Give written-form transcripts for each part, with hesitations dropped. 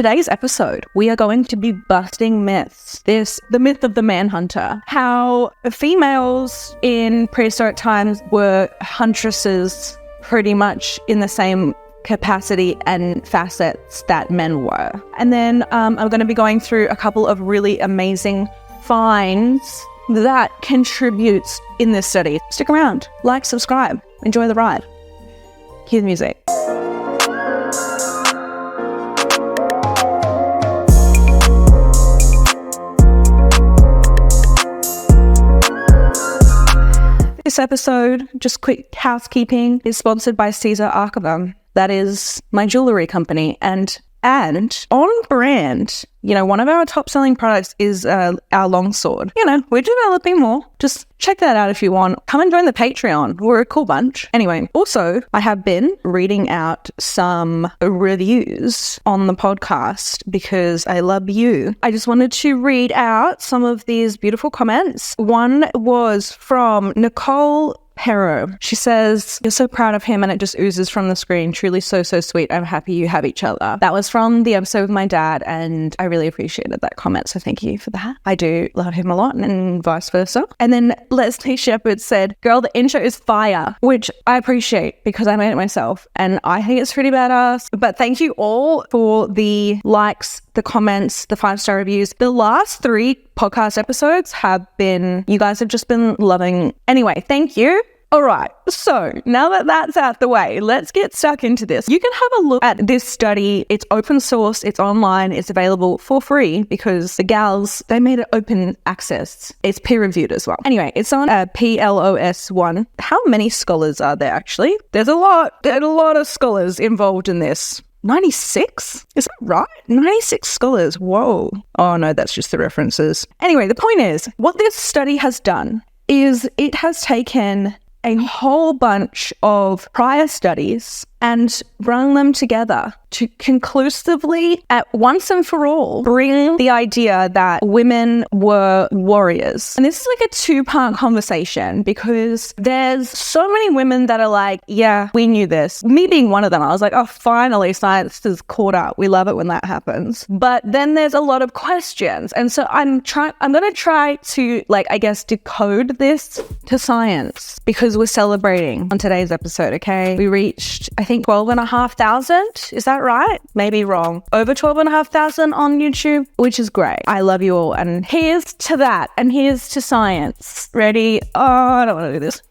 Today's episode, we are going to be busting myths. The myth of the manhunter. How females in prehistoric times were huntresses pretty much in the same capacity and facets that men were. And then I'm going to be going through a couple of really amazing finds that contributes in this study. Stick around, like, subscribe, enjoy the ride. Cue the music. This episode, just quick housekeeping, is sponsored by Caesar Archivum. That is my jewelry company. And on brand, one of our top selling products is our longsword. We're developing more. Just check that out if you want. Come and join the Patreon. We're a cool bunch. Anyway, also, I have been reading out some reviews on the podcast because I love you. I just wanted to read out some of these beautiful comments. One was from Nicole Hero. She says, "You're so proud of him and it just oozes from the screen. Truly so sweet. I'm happy you have each other." That was from the episode with my dad and I really appreciated that comment. So thank you for that. I do love him a lot and vice versa. And then Leslie Shepherd said, "Girl, the intro is fire," which I appreciate because I made it myself and I think it's pretty badass. But thank you all for the likes, the comments, the 5-star reviews. The last 3 podcast episodes you guys have just been loving. Anyway, thank you. All right, so now that that's out the way, let's get stuck into this. You can have a look at this study. It's open source, it's online, it's available for free because the gals, they made it open access. It's peer reviewed as well. Anyway, it's on PLOS1. How many scholars are there actually? There's a lot of scholars involved in this. 96? Is that right? 96 scholars. Whoa. Oh no, that's just the references. Anyway, the point is, what this study has done is it has taken a whole bunch of prior studies and run them together to conclusively, at once and for all, bring the idea that women were warriors. And this is like a 2-part conversation because there's so many women that are like, yeah, we knew this. Me being one of them, I was like, oh, finally, science has caught up. We love it when that happens. But then there's a lot of questions. And so I'm going to try to, decode this to science because we're celebrating on today's episode, okay? We reached, I think, 12,500. Is that right? Maybe wrong. Over 12,500 on YouTube, which is great. I love you all. And here's to that. And here's to science. Ready? Oh, I don't want to do this.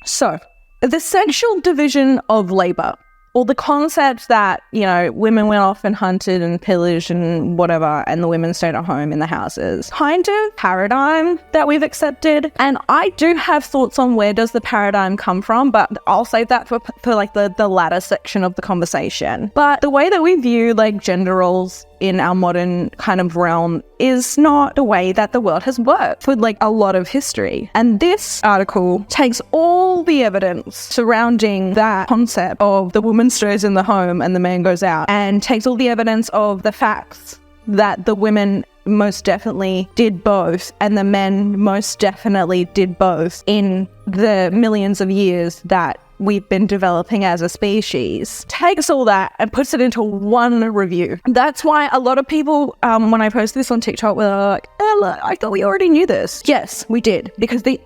So, the sexual division of labor, or the concept that, women went off and hunted and pillaged and whatever, and the women stayed at home in the houses, kind of paradigm that we've accepted. And I do have thoughts on where does the paradigm come from, but I'll save that for the latter section of the conversation. But the way that we view gender roles in our modern kind of realm is not the way that the world has worked for a lot of history. And this article takes all the evidence surrounding that concept of the woman stays in the home and the man goes out, and takes all the evidence of the facts that the women most definitely did both and the men most definitely did both in the millions of years that we've been developing as a species, takes all that and puts it into one review. That's why a lot of people, when I post this on TikTok, were like, oh, look, I thought we already knew this. Yes, we did, because the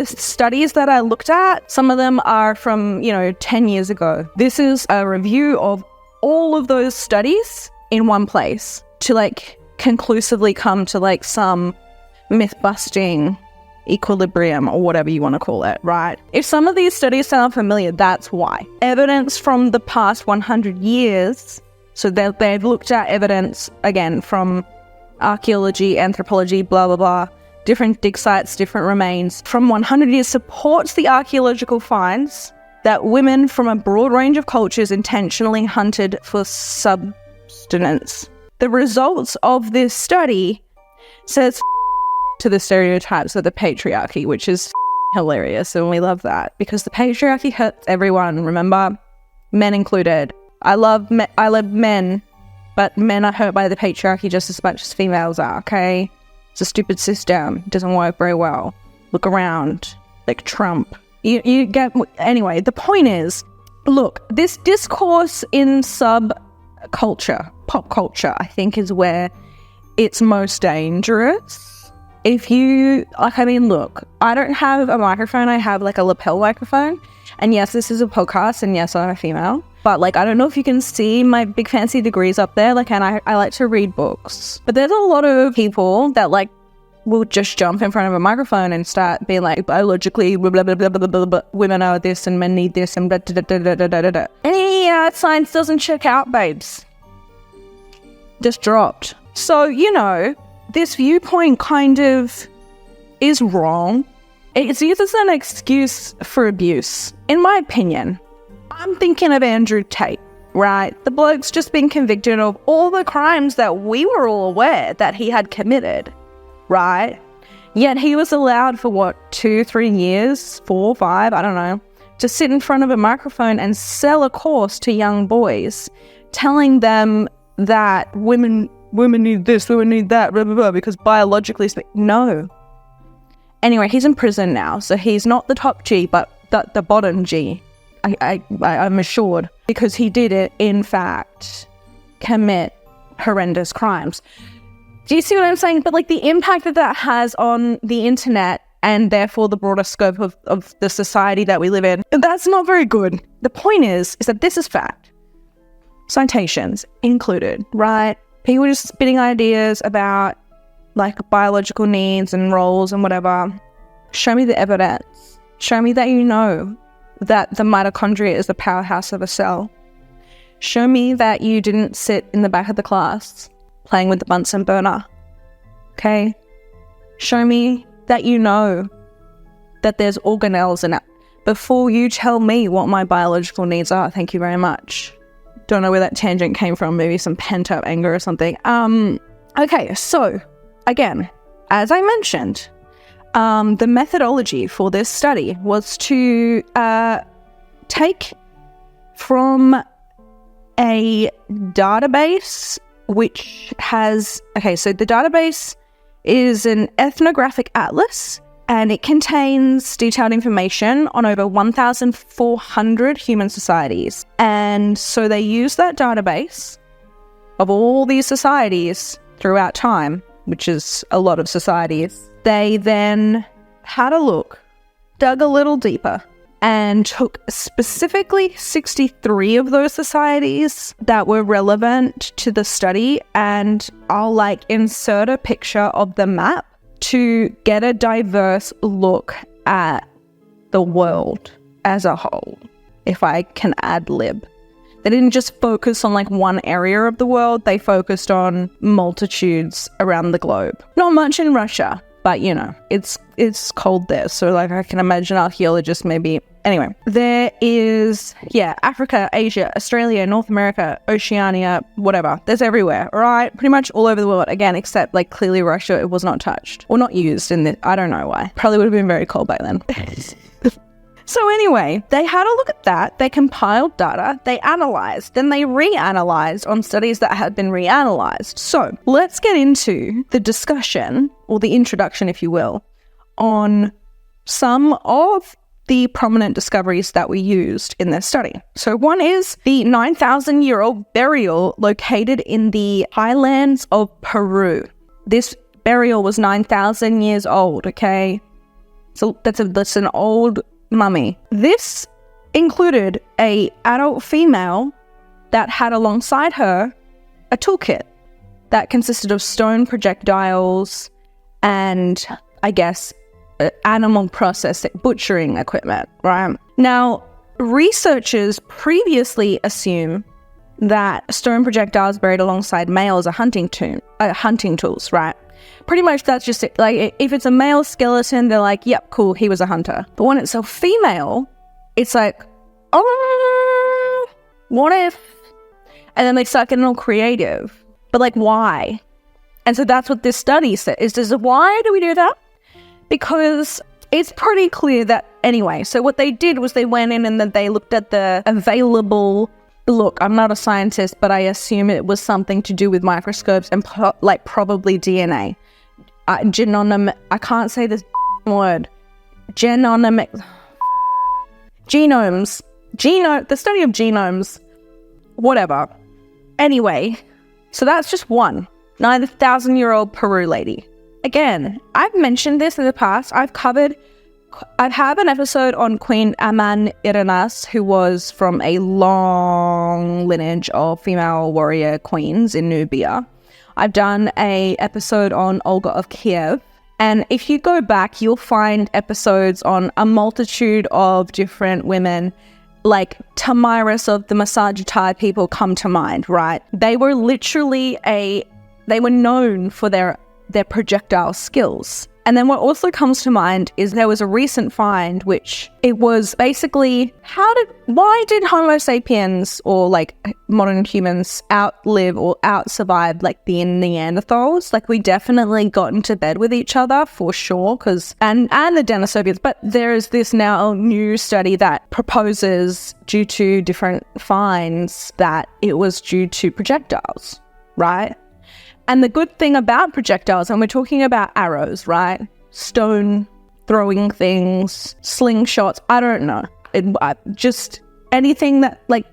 studies that I looked at, some of them are from, 10 years ago. This is a review of all of those studies in one place to conclusively come to some myth-busting equilibrium or whatever you want to call it, right? If some of these studies sound familiar, that's why. Evidence from the past 100 years, so they've looked at evidence, again, from archaeology, anthropology, blah, blah, blah, different dig sites, different remains, from 100 years supports the archaeological finds that women from a broad range of cultures intentionally hunted for subsistence. The results of this study says to the stereotypes of the patriarchy, which is hilarious, and we love that because the patriarchy hurts everyone, remember? Men included. I love men, but men are hurt by the patriarchy just as much as females are, okay? It's a stupid system. It doesn't work very well. Look around. Like Trump. You get... Anyway, the point is, look, this discourse in subculture, pop culture, I think is where it's most dangerous. If you, like, I mean, look, I don't have a microphone. I have like a lapel microphone. And yes, this is a podcast, and yes, I'm a female. But like, I don't know if you can see my big fancy degrees up there. Like, and I like to read books. But there's a lot of people that like will just jump in front of a microphone and start being like, biologically, blah, blah, blah, blah, blah, blah, blah, women are this and men need this and blah, da, da, da, da, da, da, da. And science doesn't check out, babes. Just dropped. So, you know, this viewpoint kind of is wrong. It's used as an excuse for abuse. In my opinion, I'm thinking of Andrew Tate, right? The bloke's just been convicted of all the crimes that we were all aware that he had committed, right? Yet he was allowed for what, 2-3 years, 4, 5, I don't know, to sit in front of a microphone and sell a course to young boys, telling them that women need this, women need that, blah, blah, blah, because biologically speaking, no. Anyway, he's in prison now, so he's not the top G, but the bottom G. I'm assured, because he did it, in fact, commit horrendous crimes. Do you see what I'm saying? But like the impact that has on the internet and therefore the broader scope of the society that we live in, that's not very good. The point is that this is fact. Citations included, right? People just spitting ideas about like biological needs and roles and whatever. Show me the evidence. Show me that you know that the mitochondria is the powerhouse of a cell. Show me that you didn't sit in the back of the class playing with the Bunsen burner. Okay? Show me that you know that there's organelles in it before you tell me what my biological needs are. Thank you very much. Don't know where that tangent came from. Maybe some pent-up anger or something. Okay, so again, as I mentioned, the methodology for this study was to take from a database which has, okay, so the database is an ethnographic atlas and it contains detailed information on over 1,400 human societies. And so they use that database of all these societies throughout time, which is a lot of societies. They then had a look, dug a little deeper, and took specifically 63 of those societies that were relevant to the study, and I'll like insert a picture of the map to get a diverse look at the world as a whole, if I can ad-lib. They didn't just focus on like one area of the world, they focused on multitudes around the globe. Not much in Russia, but you know, it's cold there, so like I can imagine archaeologists maybe. Anyway, there is, Africa, Asia, Australia, North America, Oceania, whatever. There's everywhere, all right? Pretty much all over the world, again, except like clearly Russia, it was not touched or not used in this. I don't know why. Probably would have been very cold back then. So anyway, they had a look at that, they compiled data, they analysed, then they reanalyzed on studies that had been reanalyzed. So let's get into the discussion, or the introduction if you will, on some of the prominent discoveries that we used in this study. So one is the 9,000-year-old burial located in the highlands of Peru. This burial was 9,000 years old, okay? So that's an old mummy. This included an adult female that had alongside her a toolkit that consisted of stone projectiles and, I guess, animal processing, butchering equipment, right? Now, researchers previously assumed that stone projectiles buried alongside males are hunting tools, right? Pretty much that's just it. Like, if it's a male skeleton, they're like, yep, cool, he was a hunter. But when it's a female, it's like, oh, what if? And then they start getting all creative. But like, why? And so that's what this study said, is why do we do that? Because it's pretty clear that, anyway, so what they did was they went in and then they looked at the available, look, I'm not a scientist, but I assume it was something to do with microscopes and probably DNA. I can't say this word. Genomes. the study of genomes, whatever. Anyway, so that's just one 9,000-year-old Peru lady. Again, I've mentioned this in the past. I have an episode on Queen Aman-Iranas, who was from a long lineage of female warrior queens in Nubia. I've done a episode on Olga of Kiev. And if you go back, you'll find episodes on a multitude of different women, like Tamiris of the Masajitai people come to mind, right? They were literally they were known for their projectile skills. And then what also comes to mind is there was a recent find, which it was basically, why did Homo sapiens or like modern humans outlive or out-survive like the Neanderthals? Like we definitely got into bed with each other for sure, and the Denisovians, but there is this now new study that proposes, due to different finds, that it was due to projectiles, right? And the good thing about projectiles, and we're talking about arrows, right? Stone throwing things, slingshots, I don't know. Just anything that, like,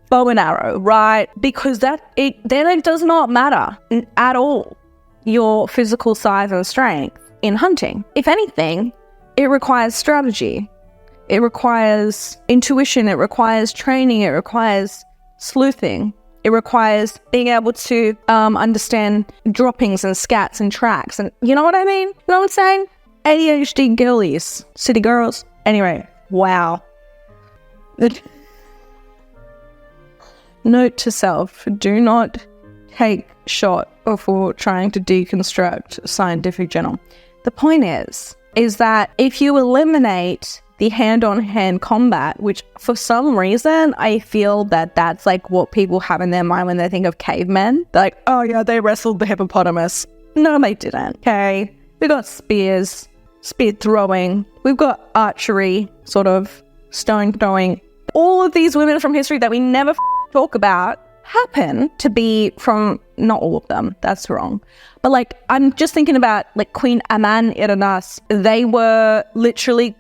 bow and arrow, right? Because then it does not matter at all your physical size and strength in hunting. If anything, it requires strategy. It requires intuition. It requires training. It requires sleuthing. It requires being able to understand droppings and scats and tracks. And you know what I mean? You know what I'm saying? ADHD girlies. City girls. Anyway, wow. Note to self, do not take shot before trying to deconstruct a scientific journal. The point is that if you eliminate the hand-on-hand combat, which for some reason I feel that that's like what people have in their mind when they think of cavemen. They're like, oh yeah, they wrestled the hippopotamus. No, they didn't. Okay, we got spears, spear throwing, we've got archery, sort of stone throwing. All of these women from history that we never talk about happen to be from, not all of them, that's wrong, but like I'm just thinking about like Queen Aman-Iranas. They were literally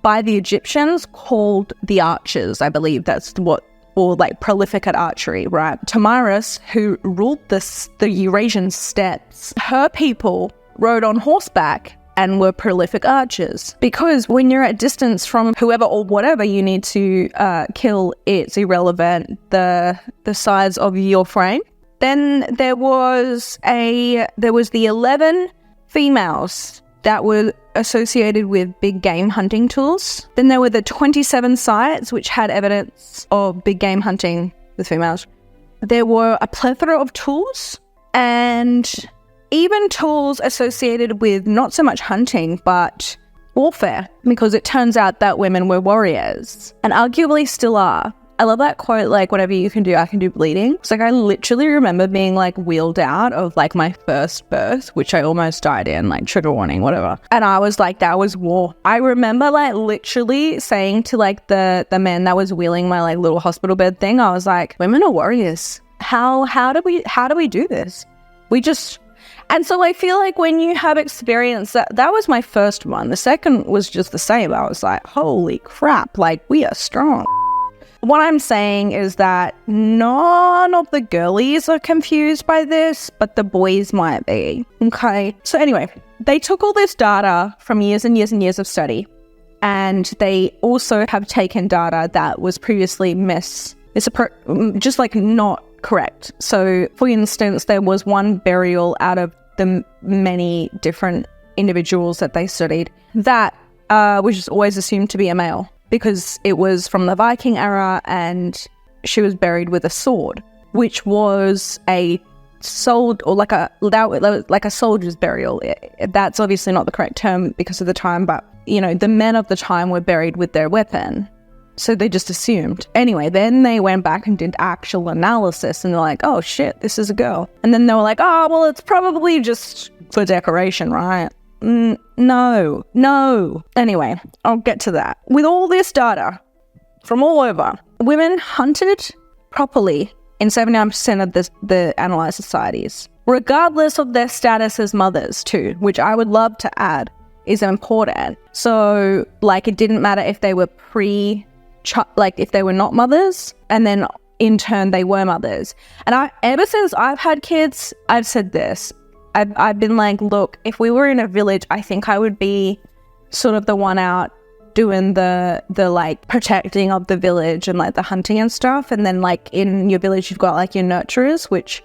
by the Egyptians called the archers, I believe that's what, or like prolific at archery, right? Tamiris, who ruled the Eurasian steppes, her people rode on horseback and were prolific archers. Because when you're at distance from whoever or whatever you need to kill, it's irrelevant the size of your frame. Then there was the 11 females that were associated with big game hunting tools. Then there were the 27 sites which had evidence of big game hunting with females. There were a plethora of tools, and even tools associated with not so much hunting but warfare, because it turns out that women were warriors and arguably still are. I love that quote, like, whatever you can do, I can do bleeding. It's like I literally remember being like wheeled out of like my first birth, which I almost died in, like trigger warning, whatever. And I was like, that was war. I remember like literally saying to like the man that was wheeling my like little hospital bed thing, I was like, women are warriors. How do we do this? And so I feel like when you have experience, that was my first one. The second was just the same. I was like, holy crap, like we are strong. What I'm saying is that none of the girlies are confused by this, but the boys might be. Okay. So anyway, they took all this data from years and years and years of study, and they also have taken data that was previously just like not correct. So for instance, there was one burial out of the many different individuals that they studied that was just always assumed to be a male, because it was from the Viking era and she was buried with a sword, which was a soldier's burial. That's obviously not the correct term because of the time, but you know, the men of the time were buried with their weapon. So they just assumed. Anyway, then they went back and did actual analysis and they're like, oh shit, this is a girl. And then they were like, oh, well, it's probably just for decoration, right? No. Anyway, I'll get to that. With all this data from all over, women hunted properly in 79% of the analyzed societies, regardless of their status as mothers too, which I would love to add is important. So like it didn't matter if they were if they were not mothers, and then in turn they were mothers. And ever since I've had kids, I've said this. I've been like, look, if we were in a village, I think I would be sort of the one out doing the like protecting of the village and like the hunting and stuff. And then like in your village, you've got like your nurturers, which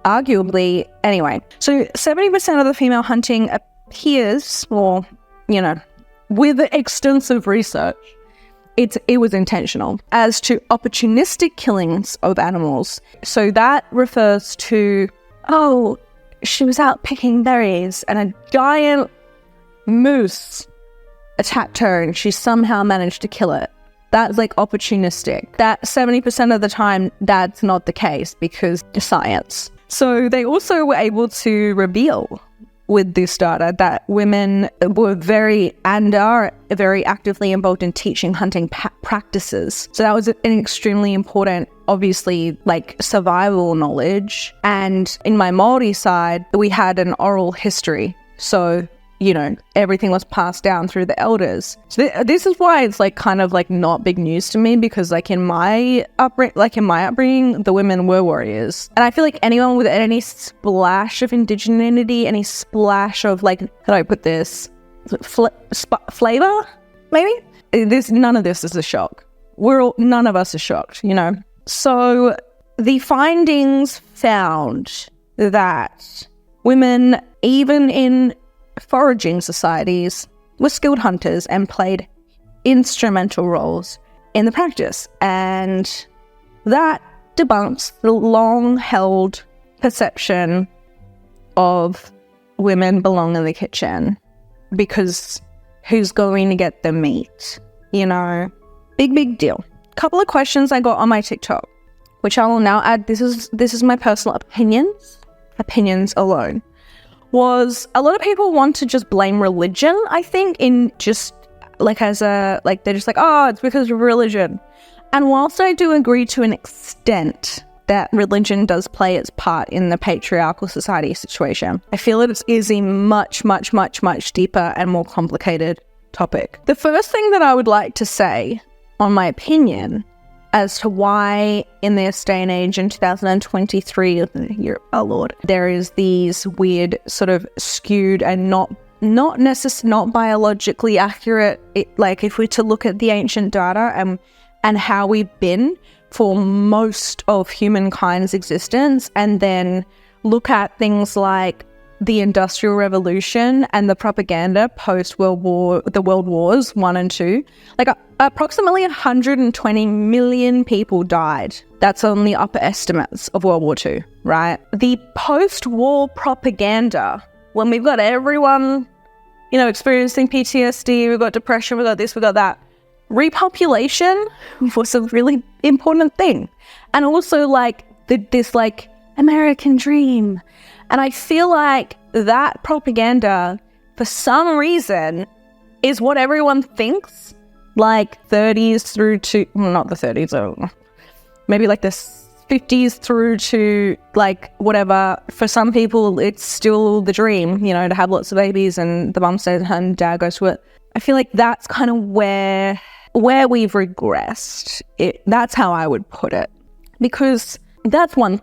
arguably, anyway. So 70% of the female hunting appears, or, you know, with extensive research, it was intentional. As to opportunistic killings of animals, so that refers to, oh, she was out picking berries and a giant moose attacked her and she somehow managed to kill it. That's like opportunistic. That 70% of the time, that's not the case because of science. So they also were able to reveal with this data that women were are very actively involved in teaching hunting practices. So that was an extremely important, obviously, like survival knowledge. And in my Māori side, we had an oral history. So, you know, everything was passed down through the elders. So this is why it's like kind of like not big news to me, because like in my upbringing, the women were warriors. And I feel like anyone with any splash of indigeneity, any splash of like, how do I put this, flavor, maybe? None of this is a shock. None of us are shocked, you know? So the findings found that women, even in foraging societies, were skilled hunters and played instrumental roles in the practice. And that debunks the long-held perception of women belong in the kitchen because who's going to get the meat? You know, big deal. Couple of questions I got on my TikTok, which I will now add. This is my personal opinions alone. Was a lot of people want to just blame religion, I think, in just like as a, like they're just like, oh, it's because of religion. And whilst I do agree to an extent that religion does play its part in the patriarchal society situation, I feel it is a much deeper and more complicated topic. The first thing that I would like to say on my opinion as to why in this day and age in 2023, oh Lord, there is these weird sort of skewed and not biologically accurate, like if we're to look at the ancient data and how we've been for most of humankind's existence, and then look at things like the Industrial Revolution and the propaganda post-World War, the World Wars 1 and 2, like approximately 120 million people died. That's on the upper estimates of World War II, right? The post-war propaganda, when we've got everyone, you know, experiencing PTSD, we've got depression, we've got this, we've got that, repopulation was a really important thing. And also like this like American dream. And I feel like that propaganda, for some reason, is what everyone thinks, like 30s through to, well, not the 30s, maybe like the 50s through to like whatever. For some people, it's still the dream, you know, to have lots of babies and the mum stays and dad goes to it. I feel like that's kind of where we've regressed. That's how I would put it. Because that's one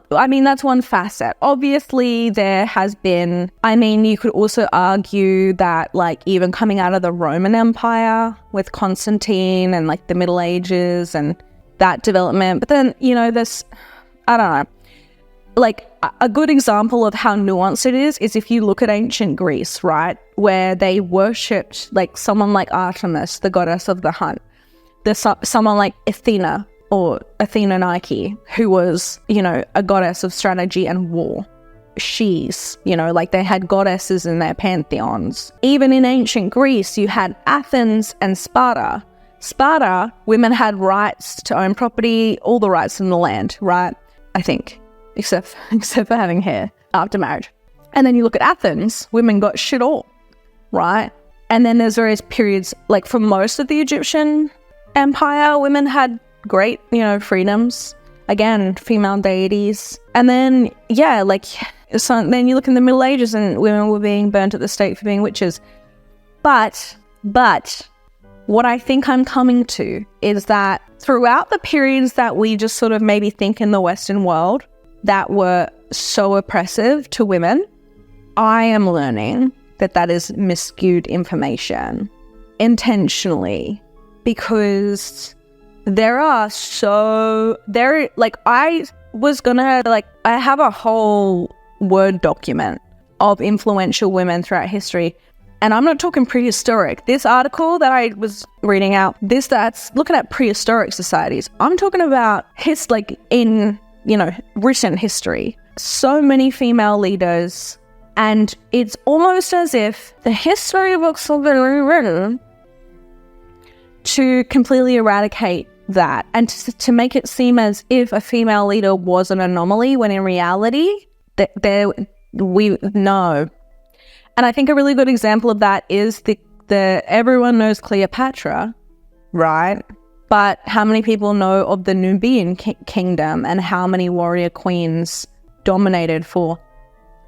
facet. Obviously, there has been, you could also argue that like even coming out of the Roman Empire with Constantine and like the Middle Ages and that development. But then, you know, there's, I don't know, like a good example of how nuanced it is if you look at ancient Greece, right? Where they worshipped like someone like Artemis, the goddess of the hunt. There's someone like Athena, or Athena Nike, who was, you know, a goddess of strategy and war. She's, you know, like they had goddesses in their pantheons. Even in ancient Greece, you had Athens and Sparta. Sparta, women had rights to own property, all the rights in the land, right? I think, except for having hair after marriage. And then you look at Athens, women got shit all, right? And then there's various periods, like for most of the Egyptian empire, women had great, you know, freedoms. Again, female deities. And then, yeah, like, so then you look in the Middle Ages and women were being burnt at the stake for being witches. But what I think I'm coming to is that throughout the periods that we just sort of maybe think in the Western world that were so oppressive to women, I am learning that that is miscued information intentionally, because I have a whole Word document of influential women throughout history. And I'm not talking prehistoric. This article that I was reading out, that's looking at prehistoric societies. I'm talking about in recent history. So many female leaders, and it's almost as if the history books have been rewritten to completely eradicate that, and to make it seem as if a female leader was an anomaly, when in reality, we know. And I think a really good example of that is the everyone knows Cleopatra, right? But how many people know of the Nubian kingdom, and how many warrior queens dominated for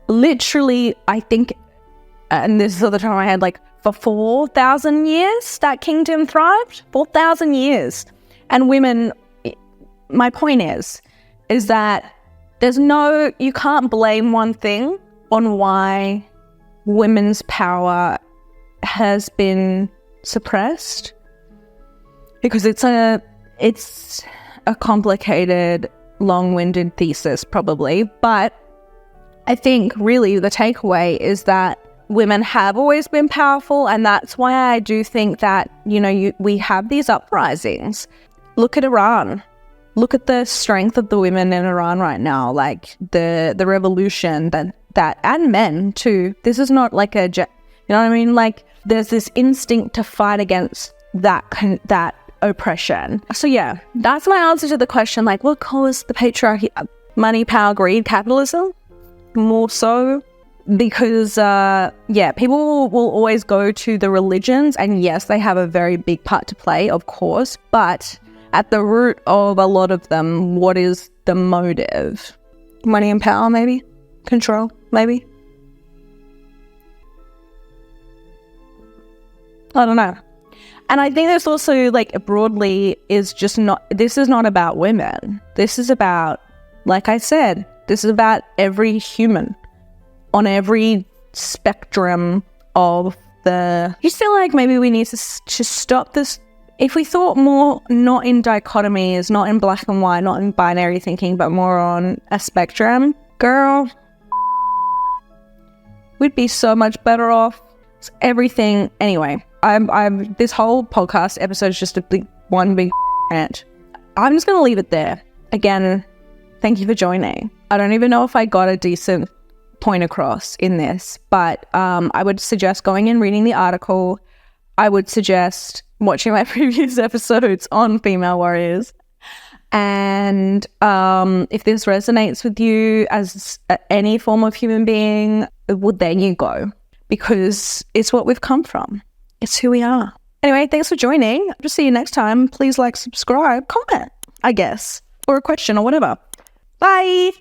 literally, I think, and this is at the top of my head, for 4,000 years, that kingdom thrived? 4,000 years. And women, my point is that you can't blame one thing on why women's power has been suppressed, because it's a complicated, long-winded thesis probably, but I think really the takeaway is that women have always been powerful, and that's why I do think that we have these uprisings. Look at Iran. Look at the strength of the women in Iran right now, like the revolution that and men too. This is not like you know what I mean? Like, there's this instinct to fight against that oppression. So yeah, that's my answer to the question. Like, what caused the patriarchy? Money, power, greed, capitalism, more so. Because people will always go to the religions, and yes, they have a very big part to play, of course, but at the root of a lot of them, what is the motive? Money and power, maybe? Control, maybe? I don't know. And I think there's also, broadly, this is not about women. This is about, like I said, this is about every human on every spectrum of the... You feel like maybe we need to stop this. If we thought more not in dichotomies, not in black and white, not in binary thinking, but more on a spectrum, girl, we'd be so much better off. It's everything. Anyway, I'm this whole podcast episode is just one big rant. I'm just going to leave it there. Again, thank you for joining. I don't even know if I got a decent point across in this, but I would suggest going and reading the article. I would suggest watching my previous episodes on female warriors, and if this resonates with you as any form of human being, well, there you go, because it's what we've come from. It's who we are. Anyway, thanks for joining. I'll just see you next time. Please subscribe, comment, I guess, or a question or whatever. Bye.